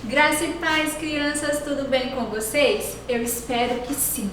Graça e paz, crianças, tudo bem com vocês? Eu espero que sim.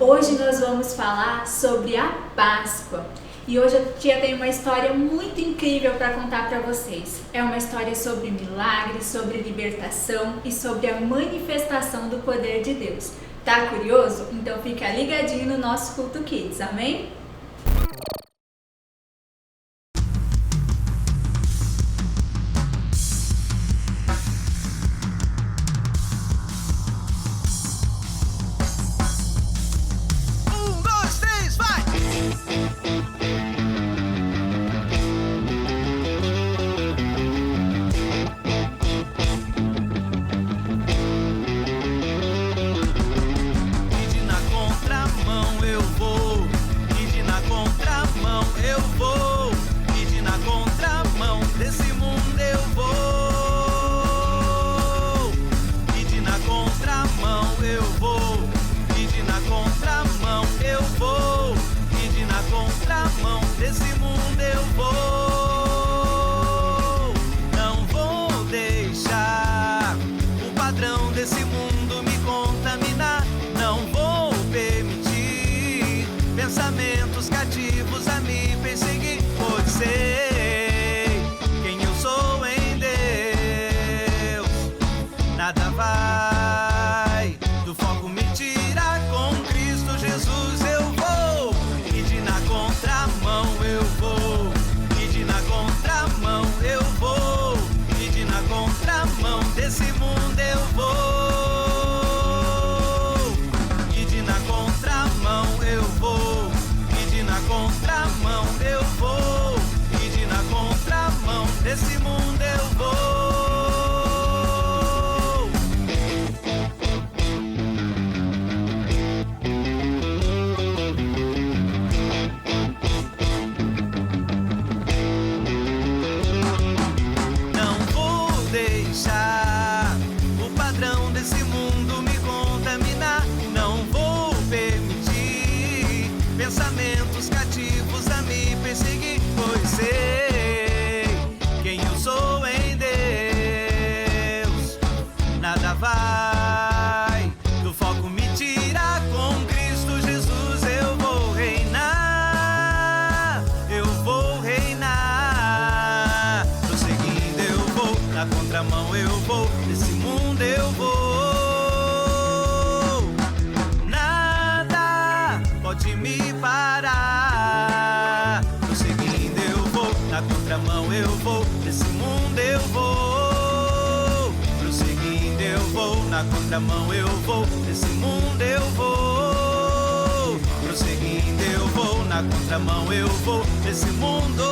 Hoje nós vamos falar sobre a Páscoa. E hoje a tia tem uma história muito incrível para contar para vocês. É uma história sobre milagres, sobre libertação e sobre a manifestação do poder de Deus. Tá curioso? Então fica ligadinho no nosso Culto Kids, amém? Pensamentos cativos a me perseguir, pois sei quem eu sou em Deus. Nada vai do foco me tirar, com Cristo Jesus eu vou. E de na contramão eu vou, e de na contramão eu vou, e de na contramão desse mundo eu vou. Desse mundo eu vou. Não vou deixar o padrão desse mundo me contaminar. Não vou permitir pensamentos cativos a me perseguir, pois sei sou em Deus. Nada vai do foco me tirar, com Cristo Jesus eu vou reinar. Eu vou reinar. Prosseguindo eu vou, na contramão eu vou, nesse mundo eu vou. Nada pode me parar. Prosseguindo eu vou, na contramão eu vou, nesse mundo eu vou. Prosseguindo eu vou, na contramão eu vou, nesse mundo eu vou. Prosseguindo eu vou, na contramão eu vou, nesse mundo.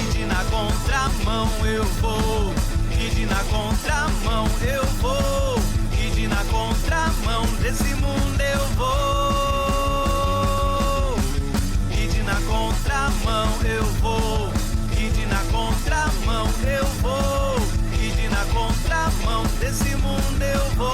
E de na contramão eu vou, e de na contramão eu vou, e de na contramão desse mundo eu vou. E de na contramão eu vou, e de na contramão eu vou, e de na contramão desse mundo eu vou.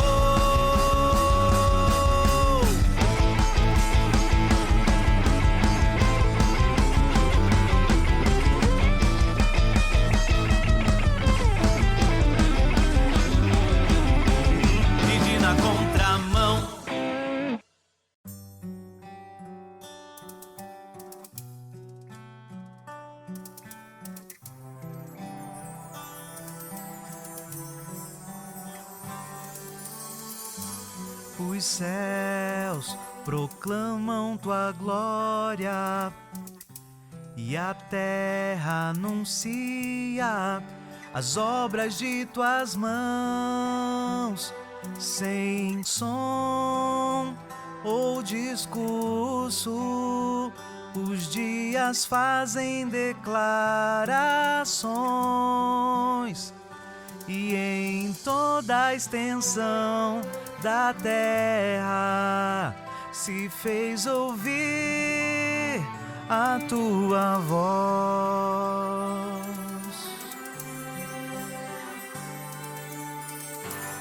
E de na contramão. Os céus proclamam tua glória e a terra anuncia as obras de tuas mãos. Sem som ou discurso, os dias fazem declarações, e em toda a extensão da terra se fez ouvir a tua voz.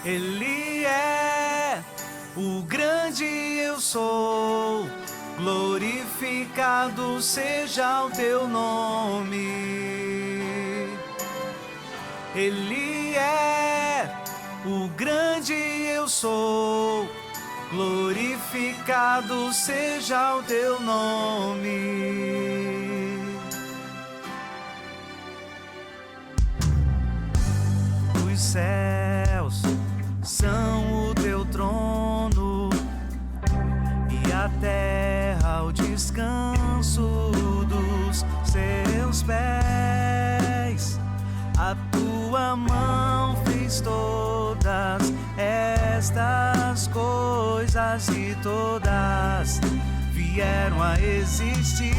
Ele é o grande eu sou, glorificado seja o teu nome. Ele é o grande eu sou, glorificado seja o teu nome. Os céus são o teu trono e a terra o descanso dos seus pés. A tua mão fez todas estas coisas e todas vieram a existir.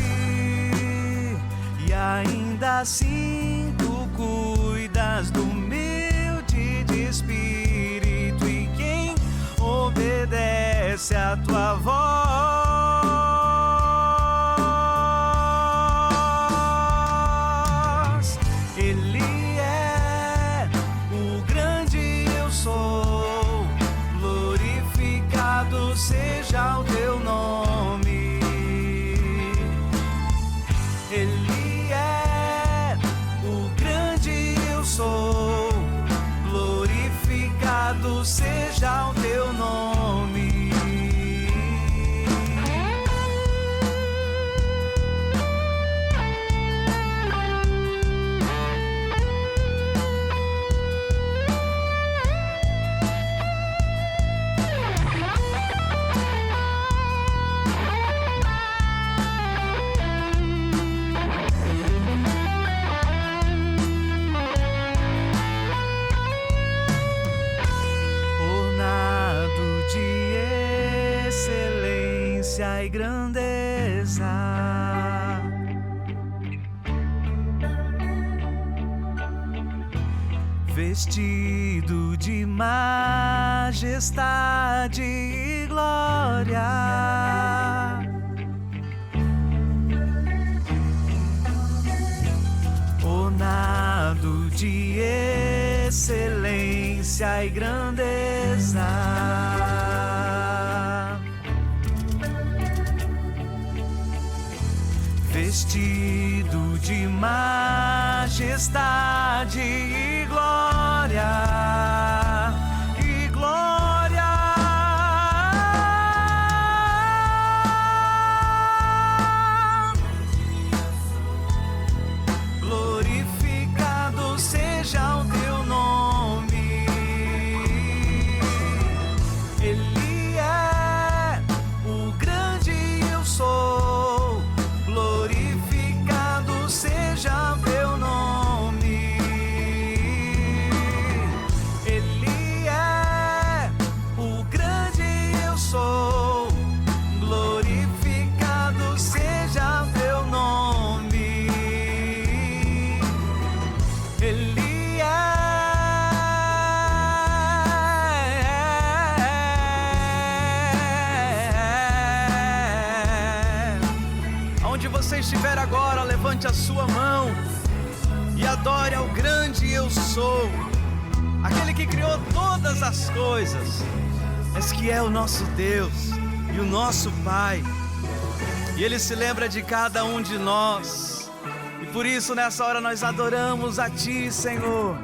E ainda assim tu cuidas do humilde de espírito, e quem obedece a tua voz, ele é o grande eu sou, glorificado seja o teu nome. Ele é o grande eu sou, glorificado seja o teu nome. E grandeza, vestido de majestade e glória, ornado de excelência e grandeza, vestido de majestade e glória, e glória. Glorificado seja o teu nome. Ele é o grande eu sou, glorificado seja o teu nome. Ele é o grande eu sou, glorificado seja o teu nome. Ele é. Onde você estiver agora, levante a sua mão e adore ao grande eu sou, aquele que criou todas as coisas, mas que é o nosso Deus e o nosso Pai, e Ele se lembra de cada um de nós, e por isso nessa hora nós adoramos a Ti, Senhor.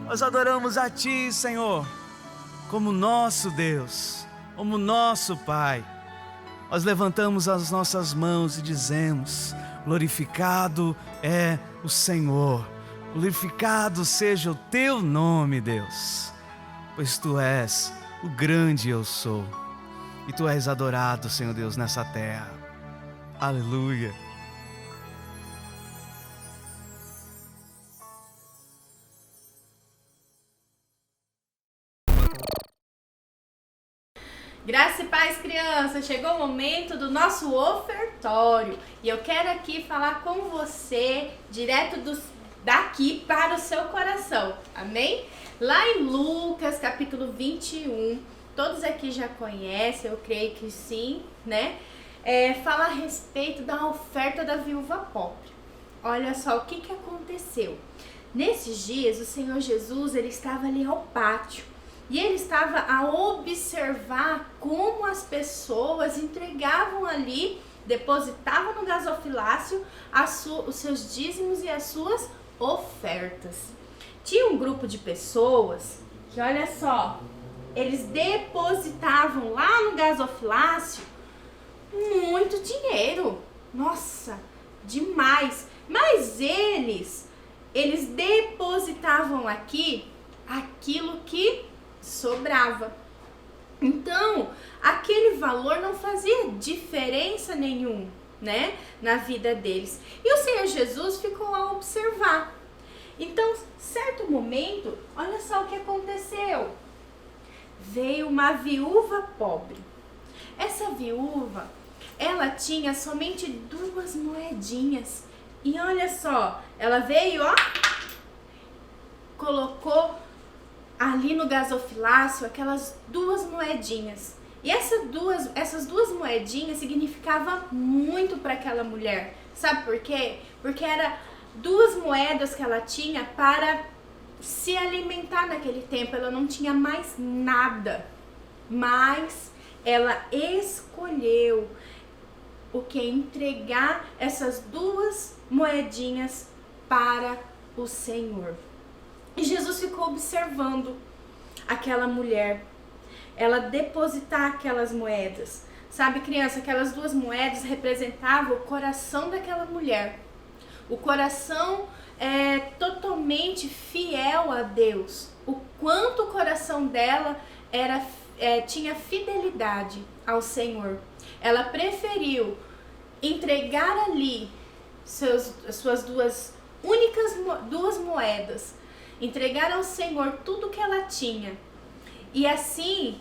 Nós adoramos a Ti, Senhor, como nosso Deus, como nosso Pai. Nós levantamos as nossas mãos e dizemos: glorificado é o Senhor, glorificado seja o teu nome, Deus, pois tu és o grande eu sou, e tu és adorado, Senhor Deus, nessa terra. Aleluia. Graça e paz, crianças! Chegou o momento do nosso ofertório e eu quero aqui falar com você direto daqui para o seu coração, amém? Lá em Lucas capítulo 21, todos aqui já conhecem, eu creio que sim, né? Fala a respeito da oferta da viúva pobre. Olha só o que aconteceu. Nesses dias o Senhor Jesus, ele estava ali ao pátio. E ele estava a observar como as pessoas entregavam ali, depositavam no gasofilácio os seus dízimos e as suas ofertas. Tinha um grupo de pessoas que, olha só, eles depositavam lá no gasofilácio muito dinheiro. Nossa, demais. Mas eles depositavam aqui aquilo que sobrava. Então, aquele valor não fazia diferença nenhuma, né, na vida deles. E o Senhor Jesus ficou a observar. Então, certo momento, olha só o que aconteceu. Veio uma viúva pobre. Essa viúva, ela tinha somente 2 moedinhas. E olha só, ela veio, ó, colocou ali no gasofilácio aquelas 2 moedinhas. E essas duas moedinhas significavam muito para aquela mulher. Sabe por quê? Porque era 2 moedas que ela tinha para se alimentar naquele tempo. Ela não tinha mais nada. Mas ela escolheu o que? Entregar essas 2 moedinhas para o Senhor. E Jesus ficou observando aquela mulher, ela depositar aquelas moedas. Sabe, criança, aquelas 2 moedas representavam o coração daquela mulher. O coração totalmente fiel a Deus. O quanto o coração dela tinha fidelidade ao Senhor. Ela preferiu entregar ali suas 2 moedas, entregar ao Senhor tudo que ela tinha. E assim,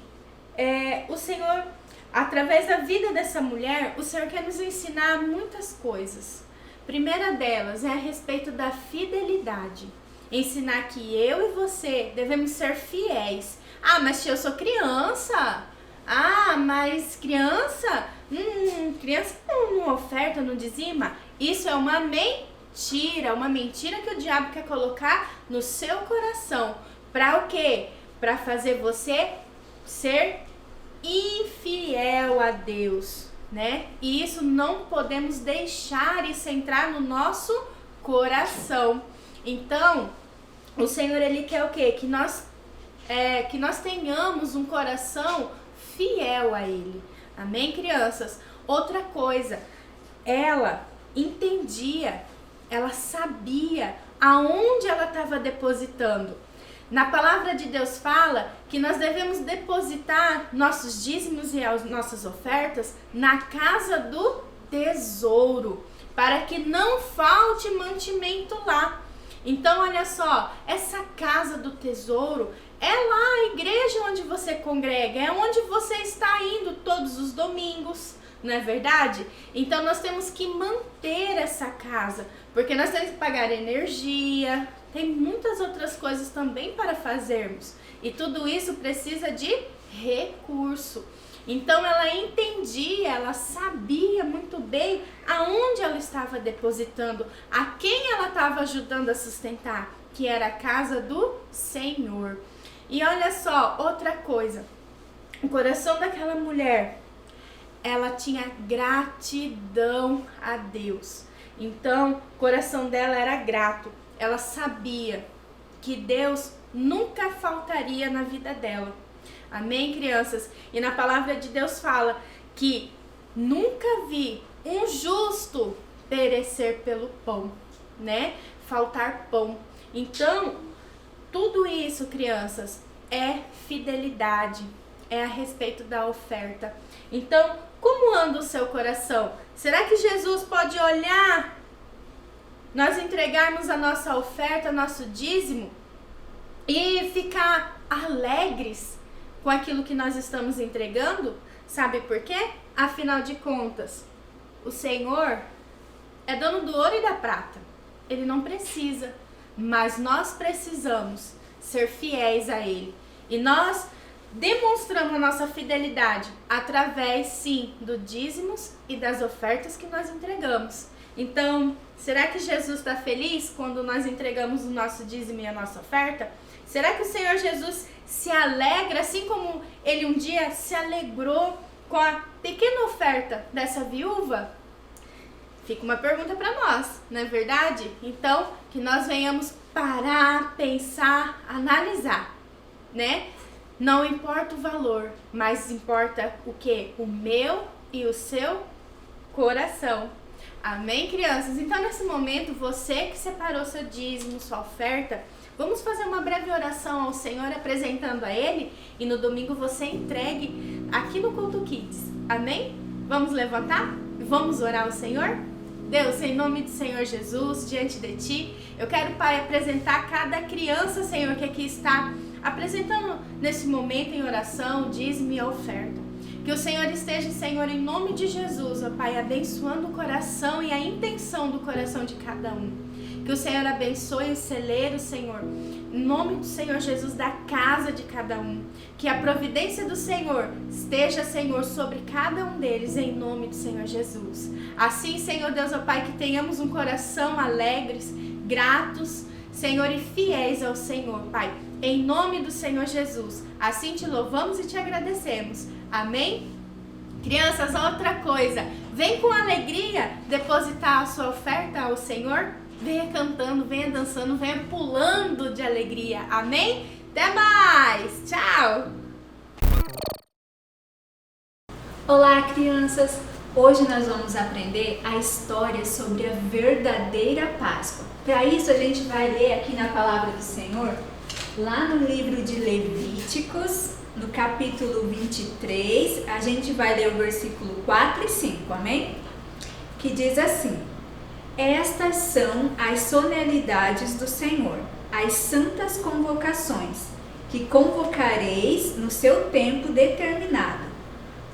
o Senhor, através da vida dessa mulher, o Senhor quer nos ensinar muitas coisas. Primeira delas é a respeito da fidelidade. Ensinar que eu e você devemos ser fiéis. Ah, mas tia, eu sou criança. Ah, mas criança não oferta, não dizima. Isso é uma mentira que o diabo quer colocar no seu coração. Para o quê? Para fazer você ser infiel a Deus, né? E isso não podemos deixar isso entrar no nosso coração. Então, o Senhor, Ele quer o quê? Que nós tenhamos um coração fiel a Ele. Amém, crianças? Outra coisa, ela entendia, ela sabia aonde ela estava depositando. Na palavra de Deus fala que nós devemos depositar nossos dízimos e as nossas ofertas na casa do tesouro, para que não falte mantimento lá. Então, olha só, essa casa do tesouro é lá a igreja onde você congrega, é onde você está indo todos os domingos, não é verdade? Então, nós temos que manter essa casa, porque nós temos que pagar energia, tem muitas outras coisas também para fazermos. E tudo isso precisa de recurso. Então, ela entendia, ela sabia muito bem aonde ela estava depositando, a quem ela estava ajudando a sustentar, que era a casa do Senhor. E olha só, outra coisa, o coração daquela mulher, ela tinha gratidão a Deus. Então, o coração dela era grato. Ela sabia que Deus nunca faltaria na vida dela. Amém, crianças? E na palavra de Deus fala que nunca vi um justo perecer pelo pão, né? Faltar pão. Então, tudo isso, crianças, é fidelidade, é a respeito da oferta. Então, como anda o seu coração? Será que Jesus pode olhar, nós entregarmos a nossa oferta, nosso dízimo, e ficar alegres com aquilo que nós estamos entregando? Sabe por quê? Afinal de contas, o Senhor é dono do ouro e da prata. Ele não precisa, mas nós precisamos ser fiéis a Ele. E nós demonstramos a nossa fidelidade através, sim, do dízimos e das ofertas que nós entregamos. Então, será que Jesus está feliz quando nós entregamos o nosso dízimo e a nossa oferta? Será que o Senhor Jesus se alegra, assim como Ele um dia se alegrou com a pequena oferta dessa viúva? Fica uma pergunta para nós, não é verdade? Então, que nós venhamos parar, pensar, analisar, né? Não importa o valor, mas importa o quê? O meu e o seu coração. Amém, crianças? Então, nesse momento, você que separou seu dízimo, sua oferta, vamos fazer uma breve oração ao Senhor, apresentando a Ele, e no domingo você entregue aqui no Culto Kids. Amém? Vamos levantar? Vamos orar ao Senhor? Deus, em nome do Senhor Jesus, diante de Ti, eu quero, Pai, apresentar cada criança, Senhor, que aqui está apresentando nesse momento em oração, dízimo e oferta. Que o Senhor esteja, Senhor, em nome de Jesus, ó Pai, abençoando o coração e a intenção do coração de cada um. Que o Senhor abençoe o celeiro, Senhor, em nome do Senhor Jesus, da casa de cada um. Que a providência do Senhor esteja, Senhor, sobre cada um deles, em nome do Senhor Jesus. Assim, Senhor Deus, ó Pai, que tenhamos um coração alegres, gratos, Senhor, e fiéis ao Senhor, Pai. Em nome do Senhor Jesus. Assim te louvamos e te agradecemos. Amém? Crianças, outra coisa. Vem com alegria depositar a sua oferta ao Senhor. Venha cantando, venha dançando, venha pulando de alegria. Amém? Até mais! Tchau! Olá, crianças! Hoje nós vamos aprender a história sobre a verdadeira Páscoa. Para isso, a gente vai ler aqui na Palavra do Senhor, lá no livro de Levíticos, no capítulo 23, a gente vai ler o versículo 4 e 5, amém? Que diz assim: Estas são as solenidades do Senhor, as santas convocações, que convocareis no seu tempo determinado.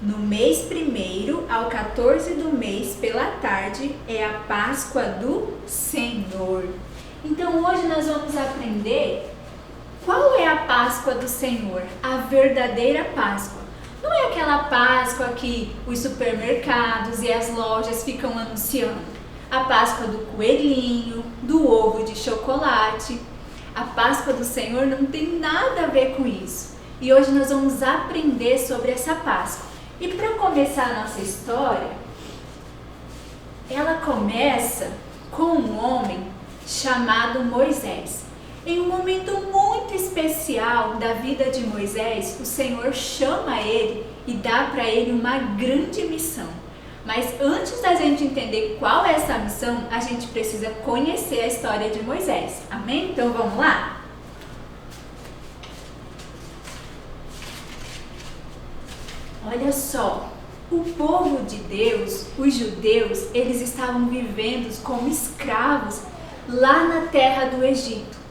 No mês 1º ao 14 do mês, pela tarde, é a Páscoa do Senhor. Então hoje nós vamos aprender qual é a Páscoa do Senhor, a verdadeira Páscoa. Não é aquela Páscoa que os supermercados e as lojas ficam anunciando. A Páscoa do coelhinho, do ovo de chocolate. A Páscoa do Senhor não tem nada a ver com isso. E hoje nós vamos aprender sobre essa Páscoa. E para começar a nossa história, ela começa com um homem chamado Moisés. Em um momento muito especial da vida de Moisés, o Senhor chama ele e dá para ele uma grande missão. Mas antes da gente entender qual é essa missão, a gente precisa conhecer a história de Moisés. Amém? Então vamos lá? Olha só, o povo de Deus, os judeus, eles estavam vivendo como escravos lá na terra do Egito.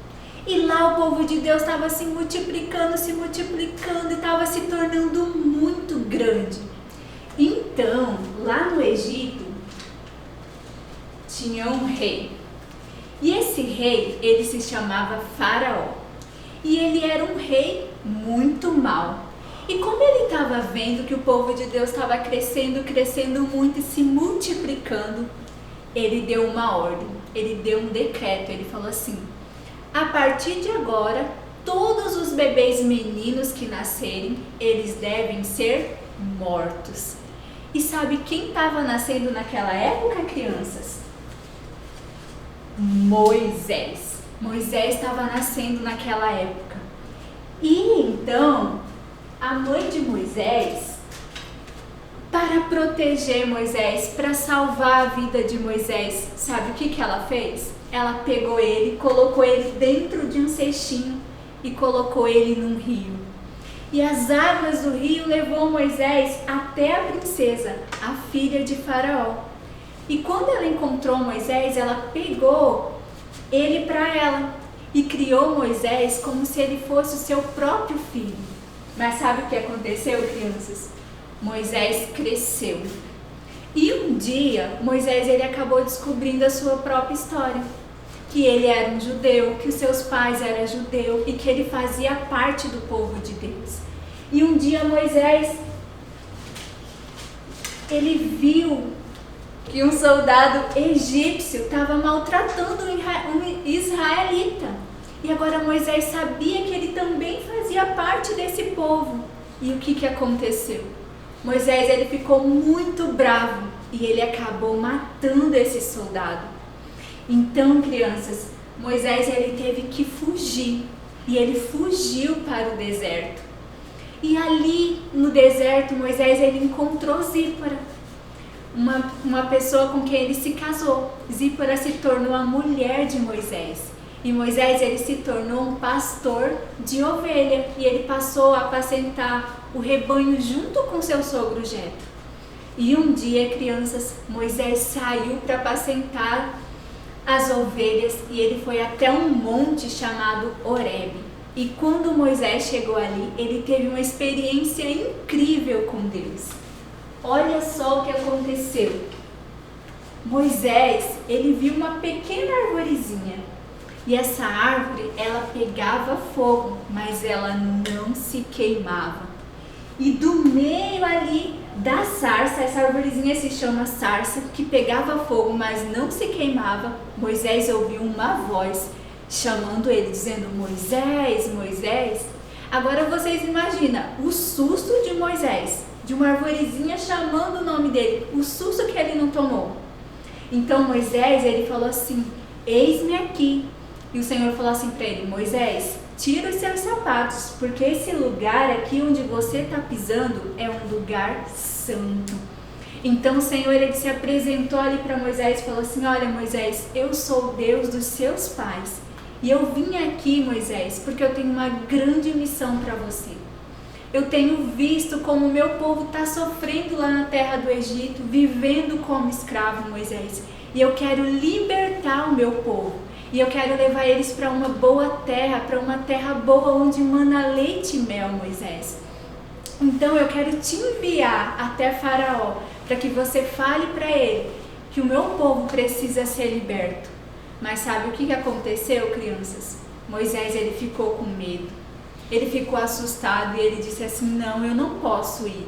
E lá o povo de Deus estava se multiplicando e estava se tornando muito grande. Então, lá no Egito, tinha um rei. E esse rei, ele se chamava Faraó. E ele era um rei muito mau. E como ele estava vendo que o povo de Deus estava crescendo muito e se multiplicando, ele deu uma ordem, ele deu um decreto, ele falou assim: a partir de agora, todos os bebês meninos que nascerem, eles devem ser mortos. E sabe quem estava nascendo naquela época, crianças? Moisés. Moisés estava nascendo naquela época. E então, a mãe de Moisés, para proteger Moisés, para salvar a vida de Moisés, sabe o que ela fez? Ela pegou ele, colocou ele dentro de um cestinho e colocou ele num rio. E as águas do rio levou Moisés até a princesa, a filha de Faraó. E quando ela encontrou Moisés, ela pegou ele para ela e criou Moisés como se ele fosse o seu próprio filho. Mas sabe o que aconteceu, crianças? Moisés cresceu. E um dia, Moisés ele acabou descobrindo a sua própria história. Que ele era um judeu, que os seus pais eram judeus e que ele fazia parte do povo de Deus. E um dia Moisés, ele viu que um soldado egípcio estava maltratando um israelita. E agora Moisés sabia que ele também fazia parte desse povo. E o que aconteceu? Moisés ele ficou muito bravo e ele acabou matando esse soldado. Então, crianças, Moisés ele teve que fugir. E ele fugiu para o deserto. E ali no deserto, Moisés ele encontrou Zípora, uma pessoa com quem ele se casou. Zípora se tornou a mulher de Moisés. E Moisés ele se tornou um pastor de ovelha e ele passou a apacentar o rebanho junto com seu sogro Jetro. E um dia, crianças, Moisés saiu para apacentar as ovelhas e ele foi até um monte chamado Horebe. E quando Moisés chegou ali, ele teve uma experiência incrível com Deus. Olha só o que aconteceu. Moisés, ele viu uma pequena arvorezinha. E essa árvore, ela pegava fogo, mas ela não se queimava. E do meio ali da sarça, essa arvorezinha se chama sarça, que pegava fogo, mas não se queimava, Moisés ouviu uma voz chamando ele, dizendo: Moisés, Moisés. Agora vocês imaginam o susto de Moisés, de uma arvorezinha chamando o nome dele, o susto que ele não tomou. Então Moisés, ele falou assim: eis-me aqui. E o Senhor falou assim para ele: Moisés, tira os seus sapatos, porque esse lugar aqui onde você está pisando é um lugar santo. Então o Senhor ele se apresentou ali para Moisés e falou assim: olha Moisés, eu sou o Deus dos seus pais. E eu vim aqui, Moisés, porque eu tenho uma grande missão para você. Eu tenho visto como o meu povo está sofrendo lá na terra do Egito, vivendo como escravo, Moisés. E eu quero libertar o meu povo. E eu quero levar eles para uma boa terra, para uma terra boa onde mana leite e mel, Moisés. Então eu quero te enviar até Faraó, para que você fale para ele que o meu povo precisa ser liberto. Mas sabe o que aconteceu, crianças? Moisés ele ficou com medo, ele ficou assustado e ele disse assim: não, eu não posso ir.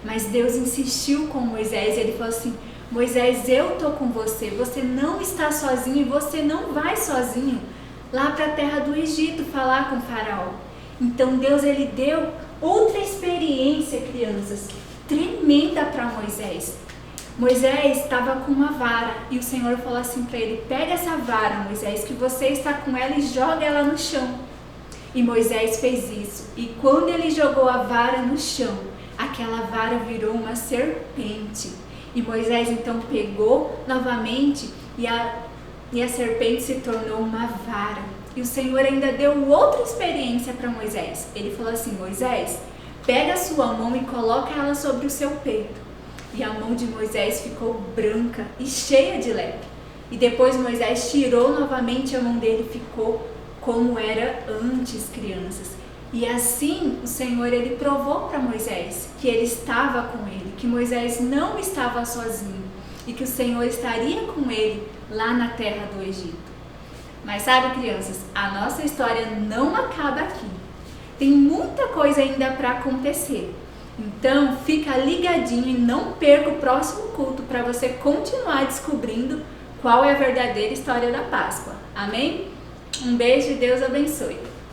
Mas Deus insistiu com Moisés e ele falou assim: Moisés, eu estou com você, você não está sozinho e você não vai sozinho lá para a terra do Egito falar com Faraó. Então Deus ele deu outra experiência, crianças, tremenda para Moisés. Moisés estava com uma vara e o Senhor falou assim para ele: pega essa vara, Moisés, que você está com ela, e joga ela no chão. E Moisés fez isso. E quando ele jogou a vara no chão, aquela vara virou uma serpente. E Moisés então pegou novamente e a serpente se tornou uma vara. E o Senhor ainda deu outra experiência para Moisés. Ele falou assim: Moisés, pega a sua mão e coloca ela sobre o seu peito. E a mão de Moisés ficou branca e cheia de lepra. E depois Moisés tirou novamente a mão dele e ficou como era antes, crianças. E assim o Senhor ele provou para Moisés que ele estava com ele, que Moisés não estava sozinho e que o Senhor estaria com ele lá na terra do Egito. Mas sabe, crianças, a nossa história não acaba aqui. Tem muita coisa ainda para acontecer. Então fica ligadinho e não perca o próximo culto para você continuar descobrindo qual é a verdadeira história da Páscoa. Amém? Um beijo e Deus abençoe.